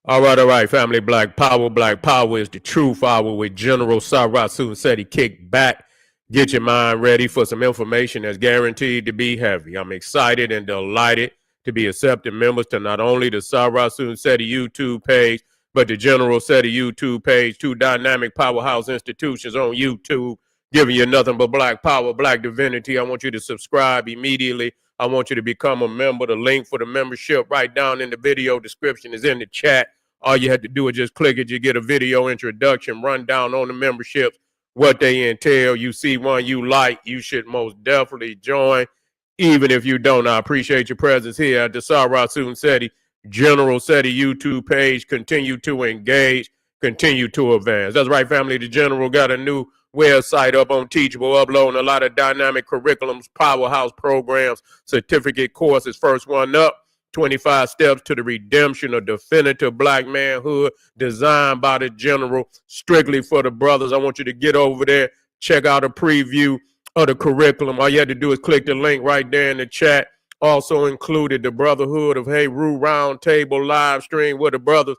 All right, family. Black Power. Black Power is the truth hour with General Sarasun Seti. Kick back. Get your mind ready for some information that's guaranteed to be heavy. I'm excited and delighted to be accepting members to not only the Sarasun Seti YouTube page, but the General Seti YouTube page, two dynamic powerhouse institutions on YouTube, giving you nothing but black power, black divinity. I want you to subscribe immediately. I want you to become a member. The link for the membership right down in the video description is in the chat. All you have to do is just click it. You get a video introduction, rundown on the memberships, what they entail. You see one you like, you should most definitely join. Even if you don't, I appreciate your presence here at the Sarasun Seti General Seti YouTube page. Continue to engage, continue to advance. That's right, family. The General got a new website up on Teachable, uploading a lot of dynamic curriculums, powerhouse programs, certificate courses. First one up, 25 Steps to the Redemption of Definitive Black Manhood, designed by the General, strictly for the brothers. I want you to get over there, check out a preview of the curriculum. All you have to do is click the link right there in the chat. Also included the Brotherhood of Heru Roundtable live stream where the brothers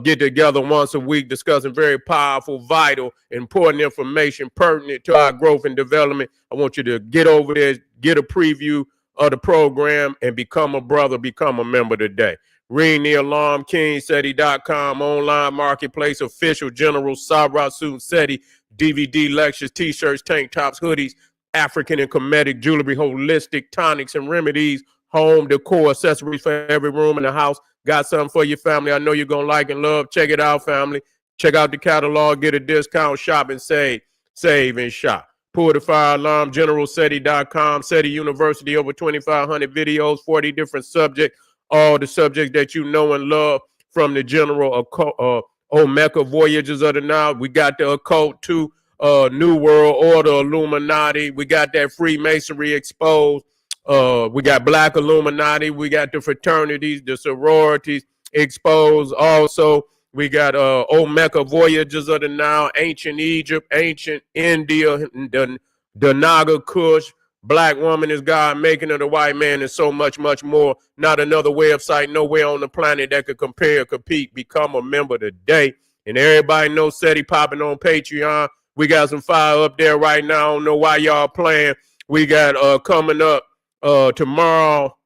get together once a week discussing very powerful, vital, important information pertinent to our growth and development. I want you to get over there, get a preview of the program, and become a brother, become a member today. Ring the alarm, KingSeti.com, online marketplace, official General Sarasun Seti, DVD lectures, t-shirts, tank tops, hoodies, African and Kemetic jewelry, holistic tonics and remedies, home decor, accessories for every room in the house. Got something for your family I know you're going to like and love. Check it out, family. Check out the catalog, get a discount, shop and save and shop. Pull the fire alarm, GeneralSeti.com, Seti University, over 2,500 videos, 40 different subjects, all the subjects that you know and love from the General Omega Voyages of the Nile. We got the occult too, New World Order, Illuminati. We got that Freemasonry exposed. We got Black Illuminati. We got the fraternities, the sororities exposed. Also, we got Omega Voyages of the Nile, ancient Egypt, ancient India, the Naga Kush, Black Woman is God, Making of the White Man, and so much, much more. Not another website nowhere on the planet that could compare, compete. Become a member today. And everybody knows SETI popping on Patreon. We got some fire up there right now. I don't know why y'all playing. We got coming up tomorrow,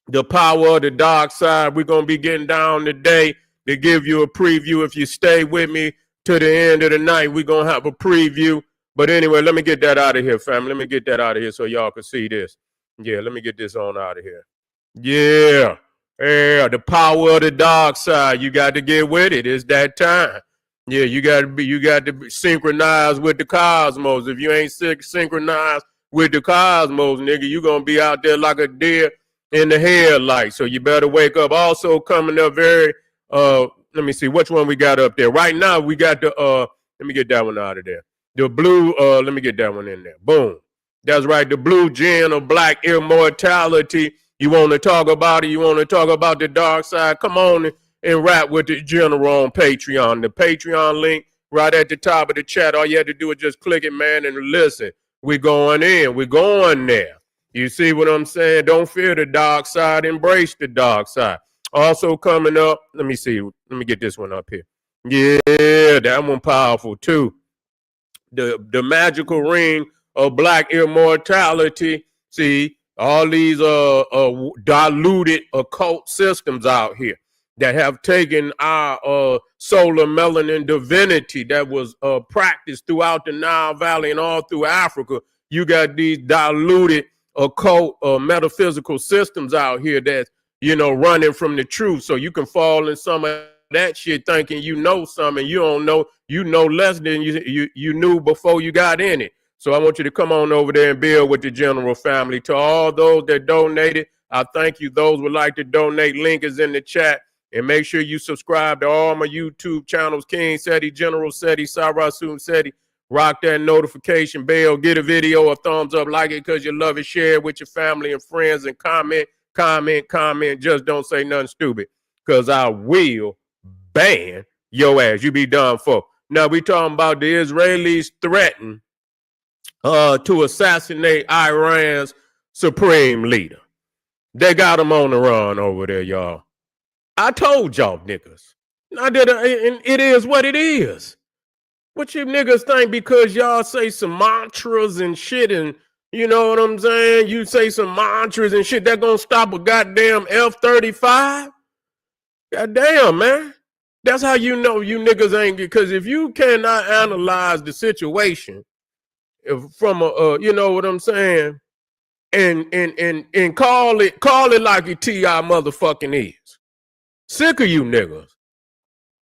The Power of the Dark Side. We're going to be getting down today to give you a preview. If you stay with me to the end of the night, we're going to have a preview. But anyway, let me get that out of here, family. Let me get that out of here so y'all can see this. Yeah, let me get this on out of here. Yeah, The Power of the Dark Side. You got to get with it. It's that time. Yeah, you got to be synchronized with the cosmos. If you ain't synchronized with the cosmos, nigga, you going to be out there like a deer in the headlight. So you better wake up. Also coming up very, let me see, which one we got up there. Right now, we got the, let me get that one out of there. The blue, let me get that one in there. Boom. That's right, the blue gem of black immortality. You want to talk about it? You want to talk about the dark side? Come on and rap with the General on Patreon. The Patreon link right at the top of the chat. All you have to do is just click it, man, and listen. We're going in. We're going there. You see what I'm saying? Don't fear the dark side. Embrace the dark side. Also coming up, let me see. Let me get this one up here. Yeah, that one powerful too. The magical ring of black immortality. See, all these diluted occult systems out here that have taken our solar melanin divinity that was practiced throughout the Nile Valley and all through Africa. You got these diluted occult metaphysical systems out here that's, you know, running from the truth. So you can fall in some of that shit thinking you know something. You don't know. You know less than you knew before you got in it. So I want you to come on over there and build with the General family. To all those that donated, I thank you. Those would like to donate, link is in the chat. And make sure you subscribe to all my YouTube channels, King Seti, General Seti, Sarasun Seti. Rock that notification bell. Get a video a thumbs up, like it because you love it. Share it with your family and friends and comment. Just don't say nothing stupid because I will ban your ass. You be done for. Now we talking about the Israelis threaten to assassinate Iran's supreme leader. They got him on the run over there, y'all. I told y'all niggas. And it is what it is. What you niggas think because y'all say some mantras and shit and you know what I'm saying? You say some mantras and shit that gonna stop a goddamn F-35? Goddamn, man. That's how you know you niggas ain't, because if you cannot analyze the situation from you know what I'm saying, and call it like it T.I. motherfucking is. Sick of you niggas.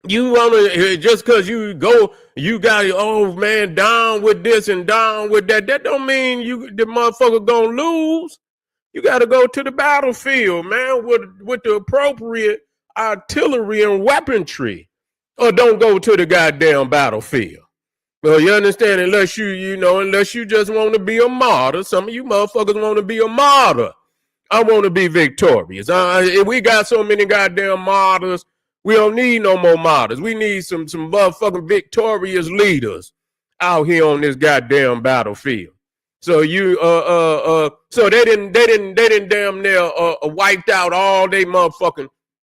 You wanna just cause you got your old man down with this and down with that. That don't mean the motherfucker gonna lose. You gotta go to the battlefield, man, with the appropriate artillery and weaponry. Or don't go to the goddamn battlefield. Well, you understand, unless you just want to be a martyr. Some of you motherfuckers want to be a martyr. I want to be victorious. We got so many goddamn martyrs. We don't need no more martyrs. We need some motherfucking victorious leaders out here on this goddamn battlefield. So so they didn't damn near wiped out all they motherfucking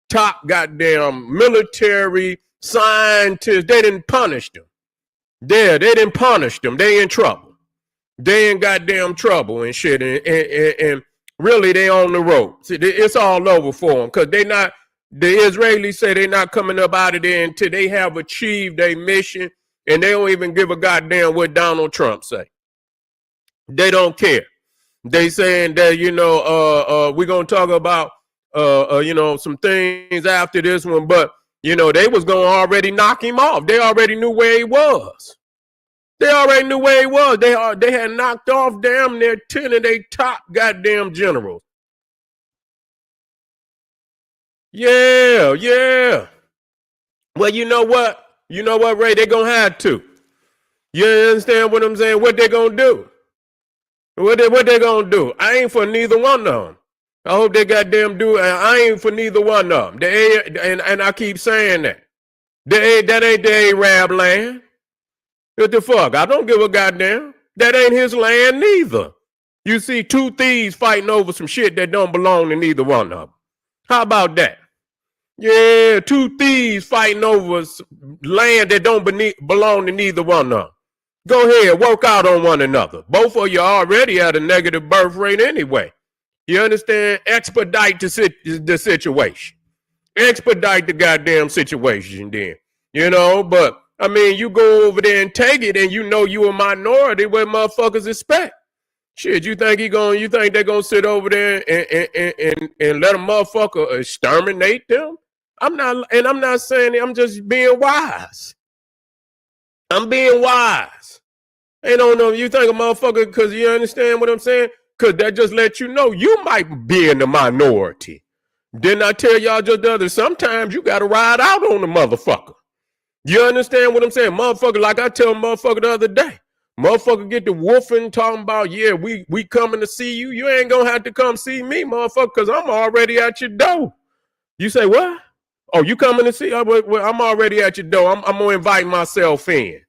top goddamn military scientists. They didn't punish them. They didn't punish them. They in trouble. They in goddamn trouble and shit. And really they on the road. See, it's all over for them because the Israelis say they're not coming up out of there until they have achieved their mission, and they don't even give a goddamn what Donald Trump say. They don't care. They saying that, we're going to talk about, some things after this one, but, they was going to already knock him off. They already knew where he was. They had knocked off damn near 10 of their top goddamn generals. Yeah. Well, you know what, Ray? They're going to have to. You understand what I'm saying? What they going to do? What they going to do? I ain't for neither one of them. I hope they goddamn do. I ain't for neither one of them. And I keep saying that. That ain't the Arab land. What the fuck? I don't give a goddamn. That ain't his land neither. You see two thieves fighting over some shit that don't belong to neither one of them. How about that? Yeah, two thieves fighting over land that don't belong to neither one of them. Go ahead, work out on one another. Both of you already at a negative birth rate anyway. You understand? Expedite the situation. Expedite the goddamn situation then. But I mean, you go over there and take it and you a minority where motherfuckers expect. Shit, you think they're gonna sit over there and let a motherfucker exterminate them? I'm not saying it, I'm just being wise. I'm being wise. Ain't no, you think a motherfucker, because you understand what I'm saying? Because that just lets you know you might be in the minority. Didn't I tell y'all just the other? Sometimes you got to ride out on the motherfucker. You understand what I'm saying? Motherfucker, like I tell motherfucker the other day, motherfucker get the woofing talking about, yeah, we coming to see you. You ain't going to have to come see me, motherfucker, because I'm already at your door. You say, what? Oh, you coming to see? I'm already at your door. I'm going to invite myself in.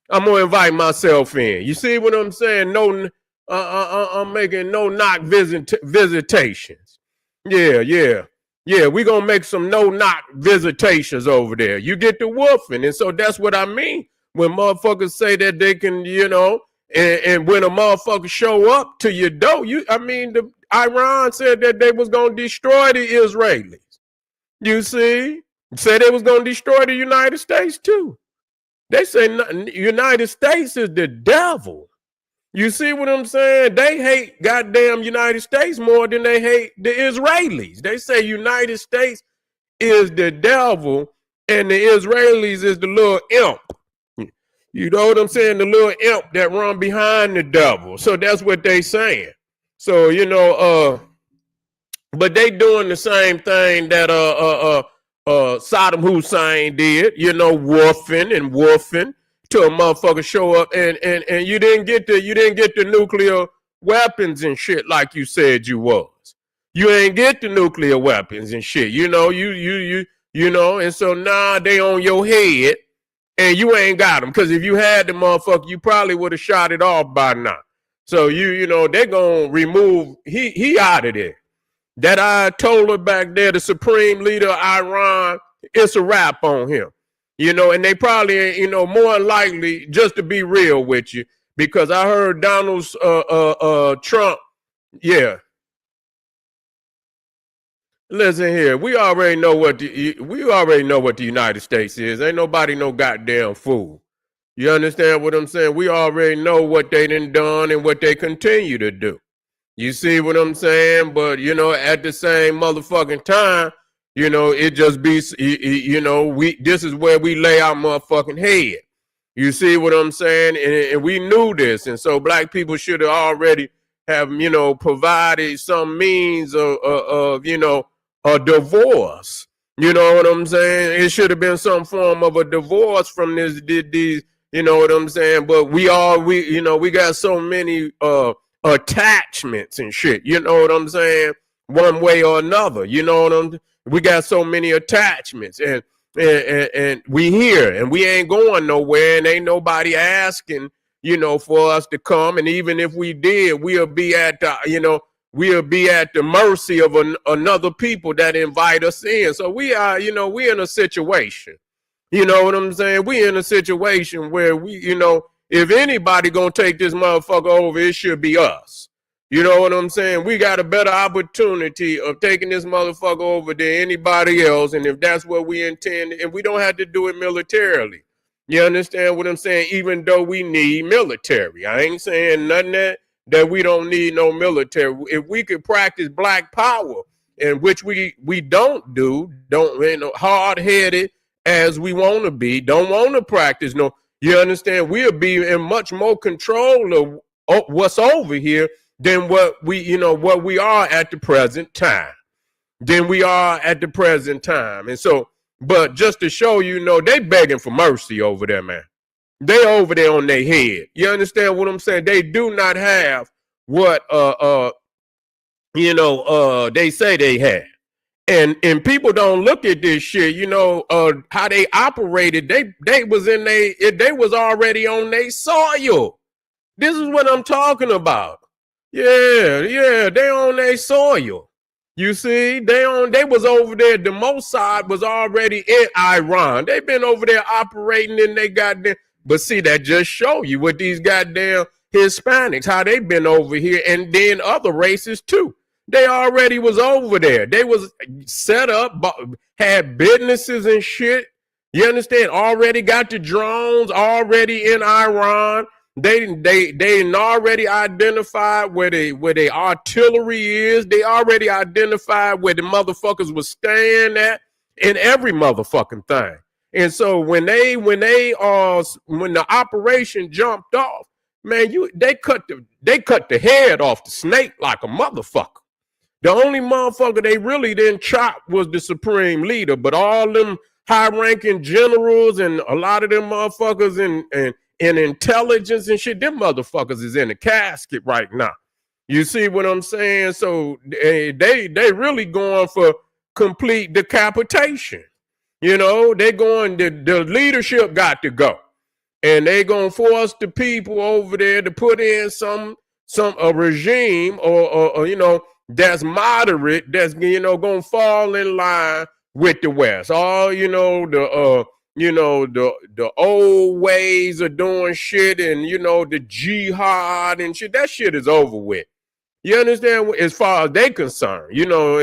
You see what I'm saying? No, I'm making no knock visitations. Yeah. We gonna make some no knock visitations over there. You get the woofing, and so that's what I mean when motherfuckers say that they can, and when a motherfucker show up to your door, Iran said that they was gonna destroy the Israelis. You see, said they was gonna destroy the United States too. They say United States is the devil. You see what I'm saying? They hate goddamn United States more than they hate the Israelis. They say United States is the devil and the Israelis is the little imp. You know what I'm saying? The little imp that run behind the devil. So that's what they saying. So, but they doing the same thing that Saddam Hussein did, woofing till a motherfucker show up and you didn't get the nuclear weapons and shit like you said you was. You ain't get the nuclear weapons and shit. And so now they on your head and you ain't got them. Because if you had the motherfucker, you probably would have shot it off by now. So they gonna remove he out of there. That Ayatollah back there, the supreme leader of Iran, it's a wrap on him. You know, and they probably, you know, more likely, just to be real with you, because I heard Donald Trump, yeah. Listen here, we already know what the United States is. Ain't nobody no goddamn fool. You understand what I'm saying? We already know what they done and what they continue to do. You see what I'm saying? But, you know, at the same motherfucking time, you know, it just be, you know, this is where we lay our motherfucking head. You see what I'm saying? And we knew this. And so black people should have already have, you know, provided some means of you know, a divorce. You know what I'm saying? It should have been some form of a divorce from these, you know what I'm saying? But we you know, we got so many attachments and shit. You know what I'm saying? One way or another. You know what we got so many attachments, and we here, and we ain't going nowhere, and ain't nobody asking, you know, for us to come. And even if we did, we'll be at the, you know, we'll be at the mercy of another people that invite us in. So we are, you know, we're in a situation. You know what I'm saying? We in a situation where we, you know, if anybody gonna take this motherfucker over, it should be us. You know what I'm saying? We got a better opportunity of taking this motherfucker over than anybody else. And if that's what we intend, and we don't have to do it militarily. You understand what I'm saying? Even though we need military. I ain't saying nothing that we don't need no military. If we could practice black power, in which we don't do, you know, hard-headed as we want to be, don't want to practice no, you understand, we'll be in much more control of what's over here than what we, you know, what we are at the present time. And so, but just to show you, know, they begging for mercy over there, man. They over there on their head. You understand what I'm saying? They do not have what you know, they say they have. And people don't look at this shit, you know, how they operated. They was already on their soil. This is what I'm talking about. Yeah, they on their soil. You see, they was over there. The Mossad was already in Iran. They've been over there operating in they goddamn. But see, that just show you what these goddamn Hispanics, how they been over here, and then other races too. They already was over there. They was set up, had businesses and shit. You understand? Already got the drones already in Iran. They already identified where they artillery is. They already identified where the motherfuckers was staying at in every motherfucking thing. And so when the operation jumped off, man, they cut the head off the snake like a motherfucker. The only motherfucker they really didn't chop was the supreme leader, but all them high-ranking generals and a lot of them motherfuckers in intelligence and shit, them motherfuckers is in a casket right now. You see what I'm saying? So they really going for complete decapitation. You know, they going, the leadership got to go. And they gonna force the people over there to put in a regime or you know, that's moderate, that's, you know, gonna fall in line with the West. All, you know, the old ways of doing shit, and, you know, the jihad and shit, that shit is over with. You understand? As far as they concerned, you know,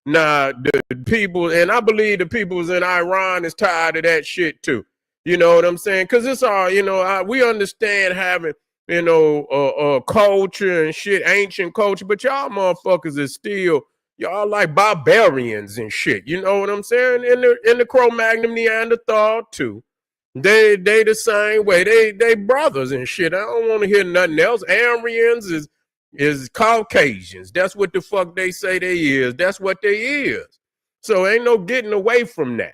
now the people, and I believe the peoples in Iran is tired of that shit too. You know what I'm saying? Because it's all, you know, we understand having, you know, culture and shit, ancient culture, but y'all motherfuckers is still, y'all like barbarians and shit. You know what I'm saying? In the Cro-Magnon Neanderthal too. They the same way. They brothers and shit. I don't want to hear nothing else. Aryans is Caucasians. That's what the fuck they say they is. That's what they is. So ain't no getting away from that.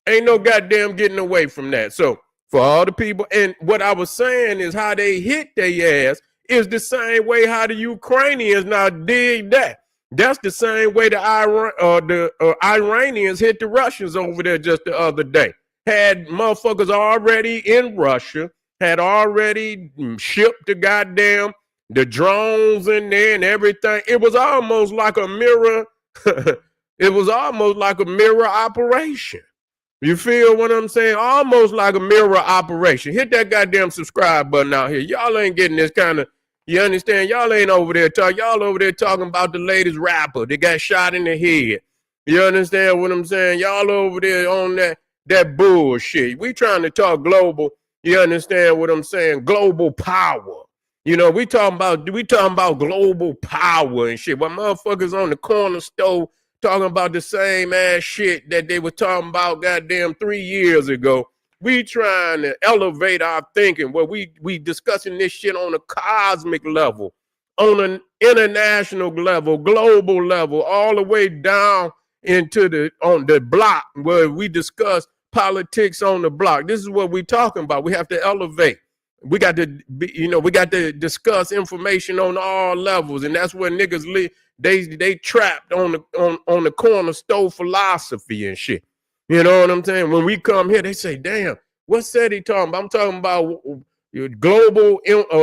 Ain't no goddamn getting away from that. So for all the people, and what I was saying is how they hit their ass is the same way how the Ukrainians now did that. That's the same way the Iranians hit the Russians over there just the other day. Had motherfuckers already in Russia, had already shipped the goddamn the drones in there and everything. It was almost like a mirror. It was almost like a mirror operation. You feel what I'm saying? Almost like a mirror operation. Hit that goddamn subscribe button out here. Y'all ain't getting this kind of, you understand? Y'all ain't over there talking. Y'all over there talking about the latest rapper that got shot in the head. You understand what I'm saying? Y'all over there on that bullshit. We trying to talk global. You understand what I'm saying? Global power. You know, we talking about global power and shit. But motherfuckers on the corner store talking about the same ass shit that they were talking about goddamn 3 years ago. We trying to elevate our thinking where we discussing this shit on a cosmic level, on an international level, global level, all the way down into on the block where we discuss politics on the block. This is what we talking about. We have to elevate. We got to we got to discuss information on all levels, and that's where niggas live. They trapped on the corner store philosophy and shit. You know what I'm saying? When we come here, they say, "Damn, what's that he talking about?" I'm talking about global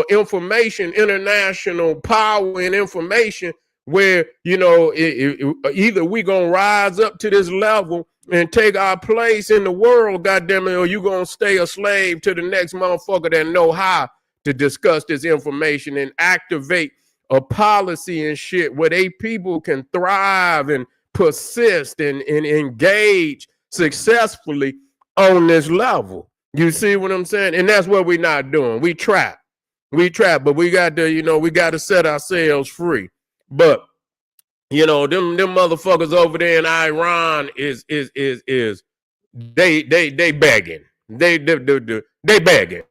information, international power and information, where either we gonna rise up to this level and take our place in the world, goddamn it, or you gonna stay a slave to the next motherfucker that know how to discuss this information and activate a policy and shit where they people can thrive and persist and engage successfully on this level. You see what I'm saying? And that's what we're not doing. We trap, but we got to, we got to set ourselves free. But them motherfuckers over there in Iran is they begging. They begging.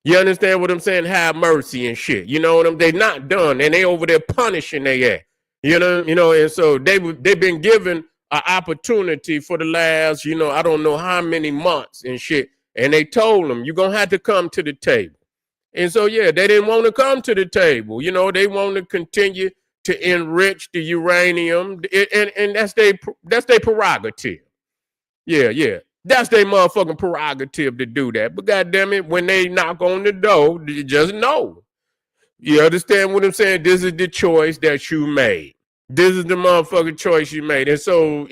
You understand what I'm saying? Have mercy and shit. You know what I'm? They not done, and they over there punishing their ass. You know, and so they've been given an opportunity for the last, I don't know how many months and shit. And they told them, you're gonna have to come to the table. And so they didn't want to come to the table. They want to continue to enrich the uranium, and that's their prerogative. Yeah. That's their motherfucking prerogative to do that. But goddamn it, when they knock on the door, you just know. You understand what I'm saying? This is the choice that you made. This is the motherfucking choice you made. And so,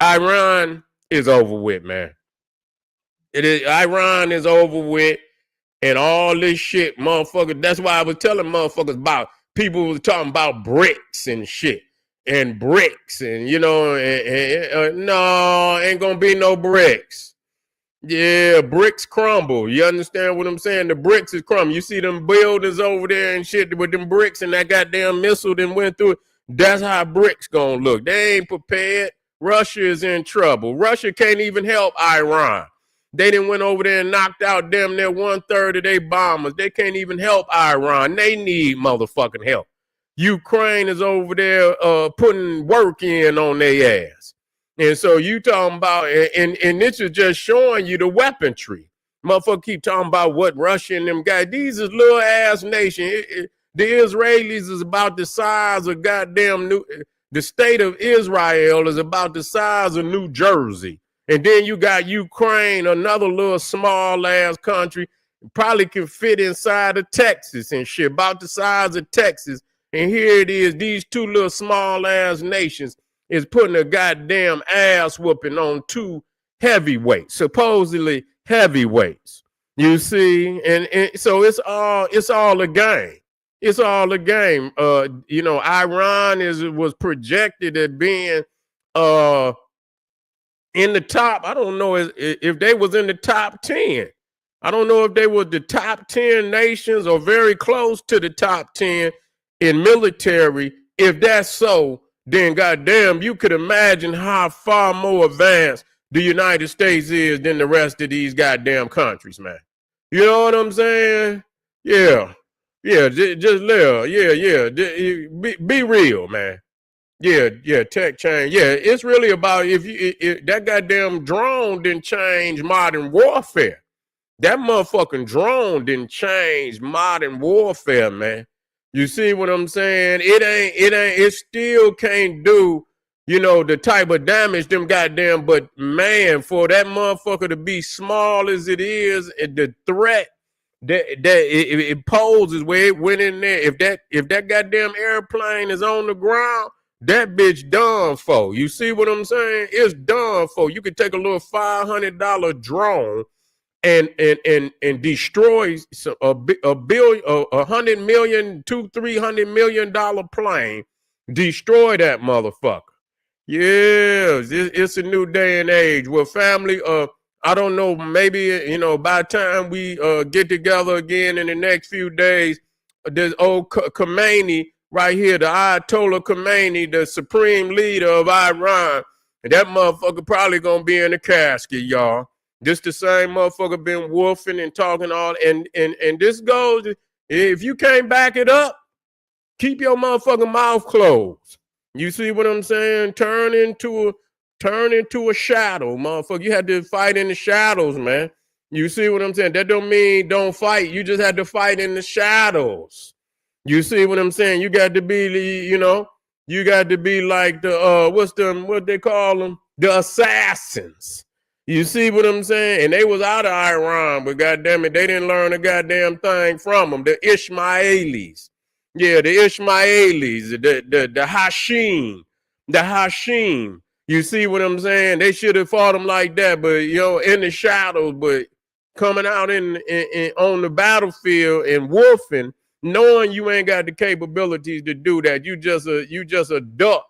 Iran is over with, man. Iran is over with, and all this shit, motherfucker. That's why I was telling motherfuckers about people was talking about bricks and shit. And bricks, and no, ain't gonna be no bricks. Yeah, bricks crumble. You understand what I'm saying? The bricks is crumble. You see them buildings over there and shit with them bricks and that goddamn missile that went through it. That's how bricks gonna look. They ain't prepared. Russia is in trouble. Russia can't even help Iran. They done went over there and knocked out damn near 1/3 of their bombers. They can't even help Iran. They need motherfucking help. Ukraine is over there putting work in on their ass. And so you talking about, and this is just showing you the weaponry. Motherfucker keep talking about what Russia and them guys, these is little ass nation. The Israelis is about the size of the state of Israel is about the size of New Jersey. And then you got Ukraine, another little small ass country, probably can fit inside of Texas and shit, about the size of Texas. And here it is, these two little small ass nations is putting a goddamn ass whooping on two heavyweights, supposedly heavyweights. You see, and so it's all a game. It's all a game. Iran was projected as being in the top. I don't know if they was in the top 10. I don't know if they were the top 10 nations or very close to the top 10 in military. If that's so, then goddamn, you could imagine how far more advanced the United States is than the rest of these goddamn countries, man. You know what I'm saying? Yeah, just live. Yeah. Be real, man. Yeah, tech change. Yeah, it's really about if that goddamn drone didn't change modern warfare. That motherfucking drone didn't change modern warfare, man. You see what I'm saying? It still can't do, the type of damage them goddamn, but man, for that motherfucker to be small as it is, the threat it poses where it went in there. If that goddamn airplane is on the ground, that bitch done for. You see what I'm saying? It's done for. You could take a little $500 drone and destroy a billion, $100 million, $200-300 million plane. Destroy that motherfucker. Yeah, it's a new day and age. Well, family, I don't know, maybe, by the time we get together again in the next few days, this old Khomeini right here, the Ayatollah Khomeini, the supreme leader of Iran, that motherfucker probably gonna be in the casket, y'all. This the same motherfucker been wolfing and talking all, and this goes, if you can't back it up, keep your motherfucking mouth closed. You see what I'm saying? Turn into a shadow, motherfucker. You had to fight in the shadows, man. You see what I'm saying? That don't mean don't fight. You just had to fight in the shadows. You see what I'm saying? You got to be, you got to be like the what they call them? The assassins. You see what I'm saying? And they was out of Iran, but goddamn it, they didn't learn a goddamn thing from them. The Ismailis. Yeah, the Ismailis, the Hashim. You see what I'm saying? They should have fought them like that, but in the shadows, but coming out in on the battlefield and wolfing, knowing you ain't got the capabilities to do that. You just a duck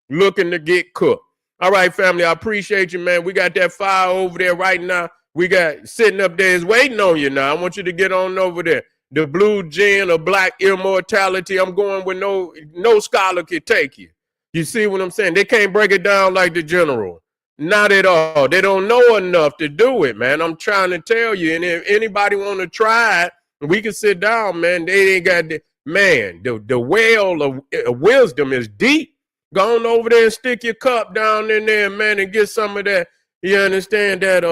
looking to get cooked. All right, family, I appreciate you, man. We got that fire over there right now. We got sitting up there is waiting on you now. I want you to get on over there. The blue gin of black immortality. I'm going where no scholar can take you. You see what I'm saying? They can't break it down like the general. Not at all. They don't know enough to do it, man. I'm trying to tell you. And if anybody want to try it, we can sit down, man. They ain't got the well of wisdom is deep. Go on over there and stick your cup down in there, man, and get some of that. You understand that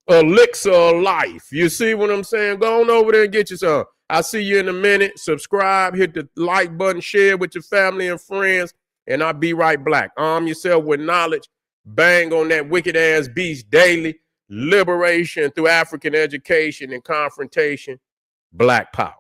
elixir of life. You see what I'm saying? Go on over there and get you some. I'll see you in a minute. Subscribe, hit the like button, share with your family and friends, and I'll be right back. Arm yourself with knowledge. Bang on that wicked ass beast daily. Liberation through African education and confrontation. Black power.